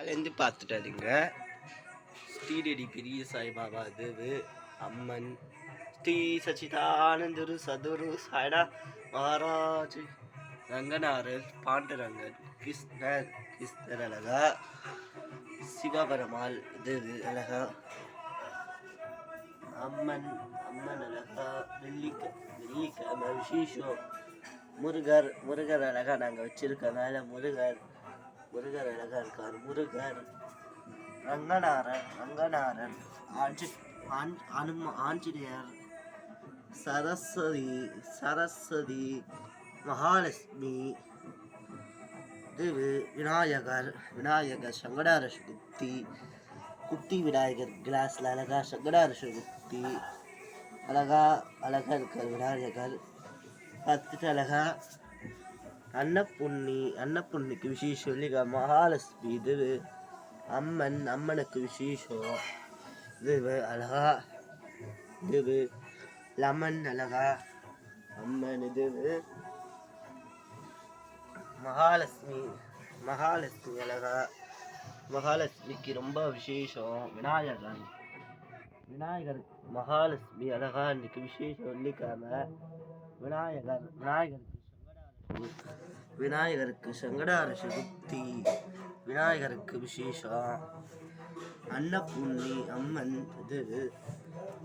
அதுலேருந்து பார்த்துட்டாருங்க. ஸ்ரீரடி பெரிய சாய்பாபா தேவு அம்மன் ஸ்ரீ சச்சிதானந்தரு சதுரு சாய்டா மகாராஜ் ரங்கநாதர் பாண்டுரங்கன் கிருஷ்ணர் அழகா சிவபெருமாள் தேவு அழகா அம்மன் அழகா வெள்ளிக்கிழமை விசேஷம் முருகர் அழகா நாங்கள் வச்சிருக்கனால முருகர் அழகா இருக்கார். முருகர் ரங்கநாதன் ஆஞ்சநேயர் சரஸ்வதி மகாலட்சுமி தேவி விநாயகர் சங்கடார குட்டி விநாயகர் கிளாஸ்ல அழகா சங்கடார சதுர்த்தி அழகா இருக்கார் விநாயகர். பார்த்துட்டு அழகா அன்னப்புண்ணிக்கு விசேஷம் இல்லைங்க. மகாலட்சுமி இது அம்மனுக்கு விசேஷம் இது அழகா இது லெமன் அழகா அம்மன் இது மகாலட்சுமி அழகா மகாலட்சுமிக்கு ரொம்ப விசேஷம். விநாயகர் மகாலட்சுமி அழகா இன்னைக்கு விசேஷம் வெள்ளிக்கிழமை. விநாயகருக்கு சங்கடார சதுர்த்தி விநாயகருக்கு விசேஷம். அன்னபூர்ணி அம்மன் இது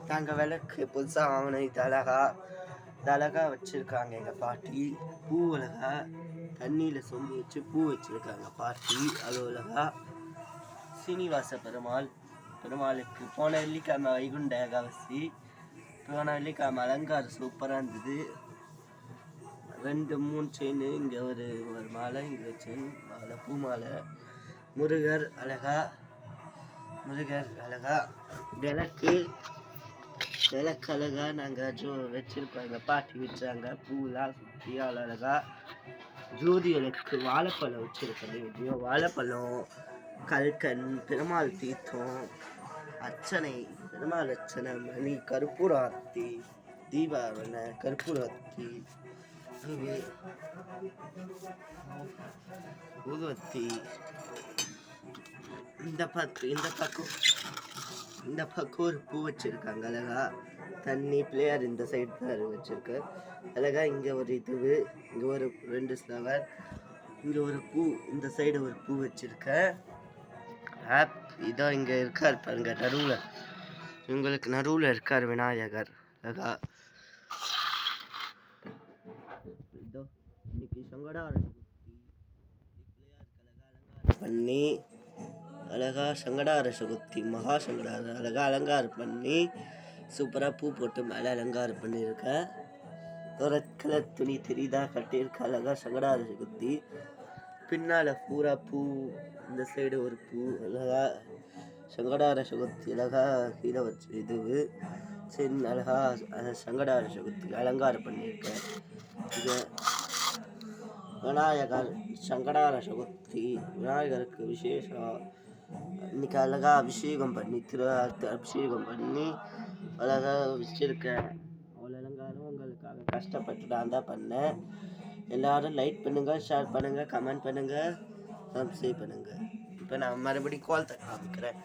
தாங்க விளக்கு புதுசாக வாங்கின இது அழகா வச்சிருக்காங்க எங்க பாட்டி. பூ அழகா தண்ணியில சொம்பு வச்சு பூ வச்சிருக்காங்க பாட்டி. அது அழகா சீனிவாச பெருமாளுக்கு போன வெள்ளிக்கிழமை வைகுண்ட ஏகாதசி, போன வெள்ளிக்கிழமை அலங்காரம் சூப்பராக இருந்தது. 2-3 செயின், இங்கே ஒரு மாலை, இங்கே செயின் மாலை, பூ மாலை. முருகர் அழகா விளக்கு அழகா நாங்கள் வச்சிருக்கோம். எங்கள் பாட்டி வச்சாங்க பூலாம் சுற்றி அழகா. ஜோதி விளக்கு வாழைப்பழம் வச்சிருக்கோம். வாழைப்பழம் கல்கன் பெருமாள் தீர்த்தம் அர்ச்சனை பெருமாள் அர்ச்சனை மணி கற்பூர ஆர்த்தி தீபாவளி கற்பூர ஆர்த்தி ஊதுவத்தி. இந்த பக்கம் ஒரு பூ வச்சிருக்காங்க அழகா. தண்ணி பிளேயர் இந்த சைடு தான் வச்சிருக்கு அழகா. இங்க ஒரு இது, இங்க ஒரு 2 ஃப்ளவர், இங்க ஒரு பூ, இந்த சைடு ஒரு பூ வச்சிருக்க. இதோ இங்க இருக்கார் பாருங்க நடுவுல, இவங்களுக்கு நடுவுல இருக்கார் விநாயகர் அழகா. இதோ இன்னைக்கு சங்கடார பண்ணி அழகா சங்கடார சதுர்த்தி மகா சங்கடார அழகா அலங்காரம் பண்ணி சூப்பராக பூ போட்டு மேலே அலங்காரம் பண்ணியிருக்கேன். ரெட் கலர் துணி தெரியுதா கட்டியிருக்க அழகா சங்கடார சதுர்த்தி. பின்னால் பூரா பூ, இந்த சைடு ஒரு பூ அழகா சங்கடார சதுர்த்தி அழகா கீழே வச்சு இது சின்ன அழகா சங்கடார சதுர்த்தி அலங்காரம் பண்ணியிருக்கேன். இது விநாயகர் சங்கடார சதுர்த்தி விநாயகருக்கு விசேஷம். இன்னைக்கு அழகா அபிஷேகம் பண்ணி அபிஷேகம் பண்ணி அழகா வச்சிருக்கேன். அவ்வளோ அலங்காரம் உங்களுக்காக கஷ்டப்பட்டு நான் தான் பண்ணேன். எல்லாரும் லைக் பண்ணுங்க, ஷேர் பண்ணுங்க, கமெண்ட் பண்ணுங்க, சப்ஸ்கிரைப் பண்ணுங்க. இப்போ நான் மறுபடியும் கால் தர காமிக்கிறேன்.